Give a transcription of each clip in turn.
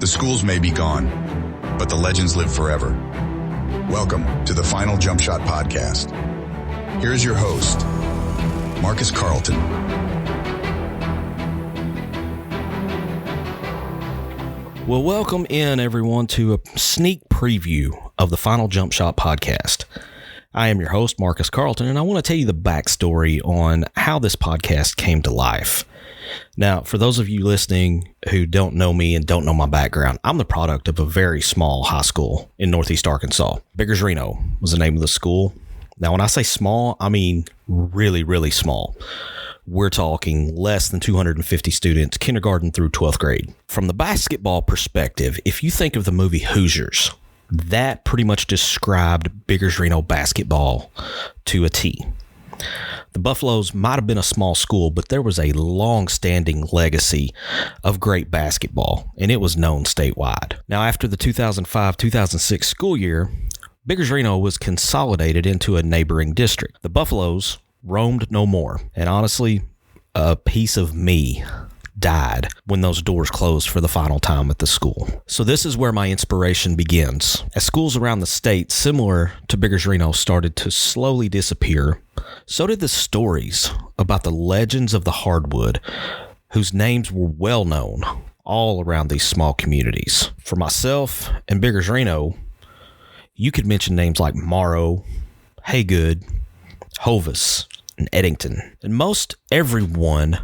The schools may be gone, but the legends live forever. Welcome to the Final Jumpshot Podcast. Here's your host, Marcus Carlton. Well, welcome in, everyone, to a sneak preview of the Final Jumpshot Podcast. I am your host, Marcus Carlton, and I want to tell you the backstory on how this podcast came to life. Now, for those of you listening who don't know me and don't know my background, I'm the product of a very small high school in Northeast Arkansas. Biggers Reno was the name of the school. Now, when I say small, I mean really, really small. We're talking less than 250 students, kindergarten through 12th grade. From the basketball perspective, if you think of the movie Hoosiers, that pretty much described Biggers Reno basketball to a T. The Buffaloes might have been a small school, but there was a long-standing legacy of great basketball, and it was known statewide. Now, after the 2005-2006 school year, Biggers Reno was consolidated into a neighboring district. The Buffaloes roamed no more, and honestly, a piece of me died when those doors closed for the final time at the school. So this is where my inspiration begins. As schools around the state similar to Biggers Reno started to slowly disappear, so did the stories about the legends of the hardwood, whose names were well known all around these small communities. For myself and Biggers Reno, you could mention names like Morrow, Haygood, Hovis, and Eddington. And most everyone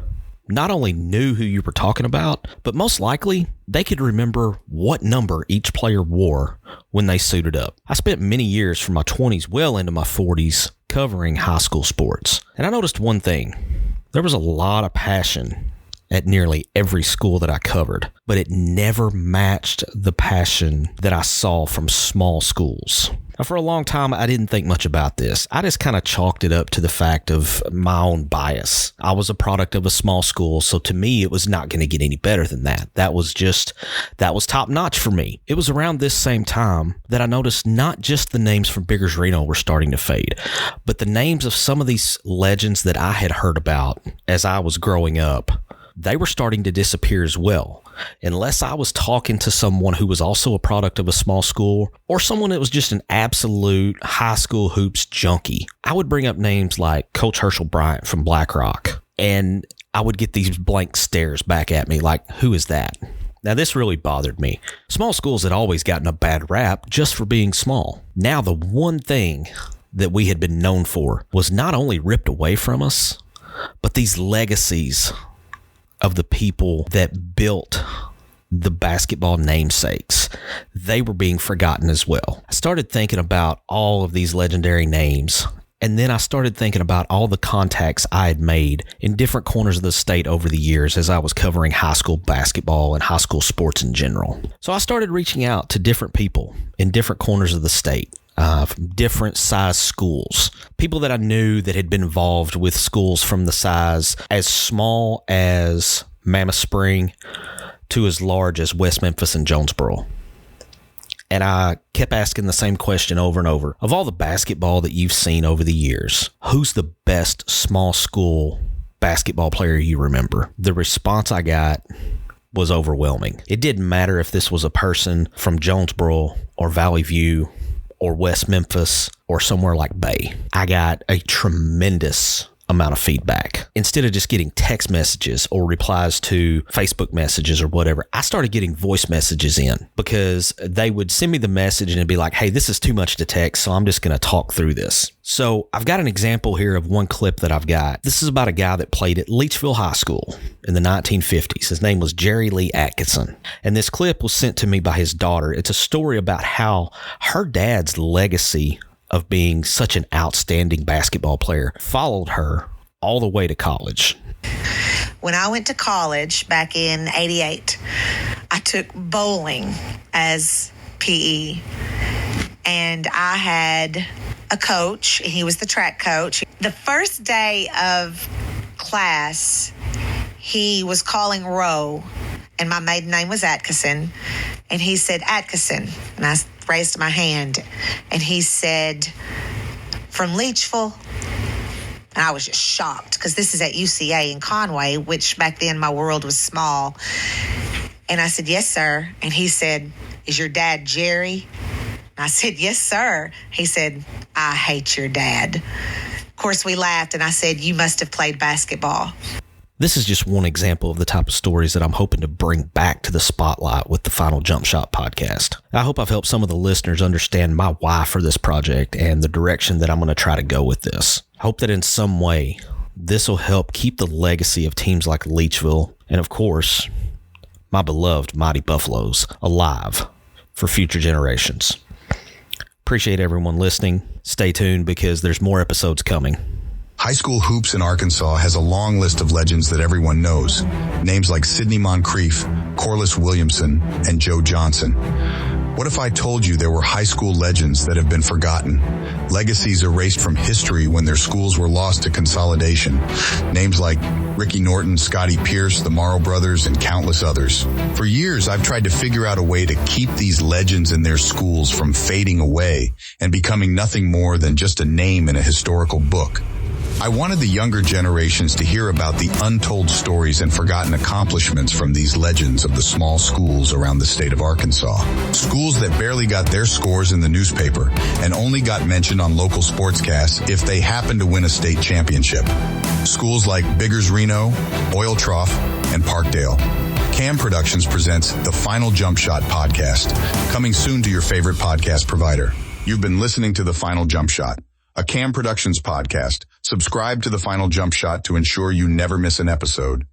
not only knew who you were talking about, but most likely they could remember what number each player wore when they suited up. I spent many years from my 20s well into my 40s covering high school sports. And I noticed one thing. There was a lot of passion at nearly every school that I covered, but it never matched the passion that I saw from small schools. Now, for a long time, I didn't think much about this. I just kind of chalked it up to the fact of my own bias. I was a product of a small school, so to me, it was not going to get any better than that. That was top notch for me. It was around this same time that I noticed not just the names from Biggers Reno were starting to fade, but the names of some of these legends that I had heard about as I was growing up, they were starting to disappear as well. Unless I was talking to someone who was also a product of a small school or someone that was just an absolute high school hoops junkie, I would bring up names like Coach Herschel Bryant from Black Rock, and I would get these blank stares back at me like, who is that? Now, this really bothered me. Small schools had always gotten a bad rap just for being small. Now, the one thing that we had been known for was not only ripped away from us, but these legacies of the people that built the basketball namesakes. They were being forgotten as well. I started thinking about all of these legendary names, and then I started thinking about all the contacts I had made in different corners of the state over the years as I was covering high school basketball and high school sports in general. So I started reaching out to different people in different corners of the state. From different size schools, people that I knew that had been involved with schools from the size as small as Mammoth Spring to as large as West Memphis and Jonesboro. And I kept asking the same question over and over. Of all the basketball that you've seen over the years, who's the best small school basketball player you remember? The response I got was overwhelming. It didn't matter if this was a person from Jonesboro or Valley View or West Memphis, or somewhere like Bay. I got a tremendous amount of feedback. Instead of just getting text messages or replies to Facebook messages or whatever, I started getting voice messages in because they would send me the message and it'd be like, hey, this is too much to text, so I'm just going to talk through this. So I've got an example here of one clip that I've got. This is about a guy that played at Leachville High School in the 1950s. His name was Jerry Lee Atkinson. And this clip was sent to me by his daughter. It's a story about how her dad's legacy of being such an outstanding basketball player followed her all the way to college. When I went to college back in '88, I took bowling as PE. And I had a coach, and he was the track coach. The first day of class, he was calling row, and my maiden name was Atkinson. And he said, Atkinson. And I raised my hand. And he said, from Leachville. And I was just shocked because this is at UCA in Conway, which back then my world was small. And I said, yes, sir. And he said, is your dad Jerry? And I said, yes, sir. He said, I hate your dad. Of course, we laughed, and I said, you must have played basketball. This is just one example of the type of stories that I'm hoping to bring back to the spotlight with the Final Jump Shot podcast. I hope I've helped some of the listeners understand my why for this project and the direction that I'm going to try to go with this. I hope that in some way, this will help keep the legacy of teams like Leechville and, of course, my beloved Mighty Buffaloes alive for future generations. Appreciate everyone listening. Stay tuned because there's more episodes coming. High school hoops in Arkansas has a long list of legends that everyone knows. Names like Sidney Moncrief, Corliss Williamson, and Joe Johnson. What if I told you there were high school legends that have been forgotten? Legacies erased from history when their schools were lost to consolidation. Names like Ricky Norton, Scotty Pierce, the Morrow Brothers, and countless others. For years, I've tried to figure out a way to keep these legends in their schools from fading away and becoming nothing more than just a name in a historical book. I wanted the younger generations to hear about the untold stories and forgotten accomplishments from these legends of the small schools around the state of Arkansas. Schools that barely got their scores in the newspaper and only got mentioned on local sportscasts if they happened to win a state championship. Schools like Biggers Reno, Oil Trough, and Parkdale. Cam Productions presents the Final Jump Shot podcast, coming soon to your favorite podcast provider. You've been listening to the Final Jump Shot, a Cam Productions podcast. Subscribe to the Final Jump Shot to ensure you never miss an episode.